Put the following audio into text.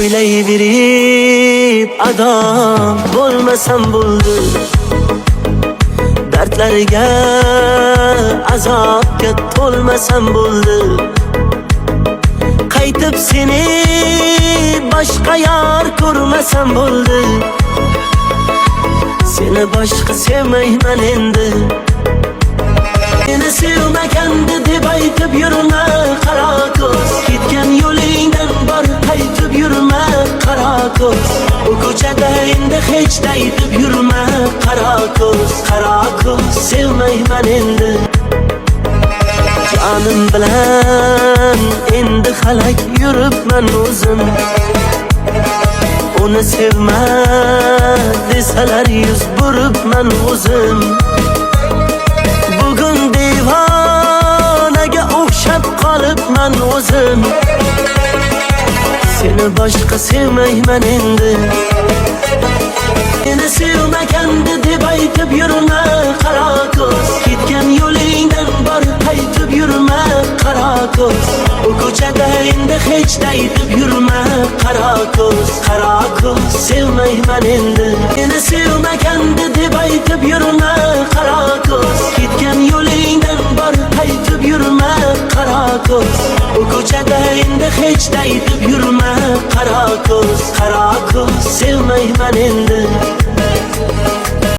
o'ylayverib adam bo'lmasam bo'ldi. Dardlarga azobga to'lmasam bo'ldi. Qaytib seni boshqa yor ko'rmasam bo'ldi. Seni boshqa sevmayman endi. Seni sevmaganda deb aytib yurma qara ko'z. Ketgan yo'lingdan bor qaytib yurma qara ko'z. Bu ko'chada endi hech daytib yurma qara ko'z. Qara ko'z sevmayman endi. Jonim bilan endi xalak yuribman o'zim. Uni sevma desalar yuz buribman o'zim. Bugun divonaga o'xshab qolibman o'zim. Seni boshqa sevmayman endi. Seni sevmaganda deb aytib yurma qara ko'z. Ketgan yo'lingdan bor qaytib yurma qara ko'z. Bu ko'chada endi hech daytib yurma qara ko'z. Qara ko'z sevmayman endi. Seni sevmaganda deb aytib yurma qara ko'z. Ketgan yo'lingdan bor qaytib yurma qara ko'z. Bu ko'chada endi hech daytib yurma qara ko'z. Qara ko'z sevmayman endi.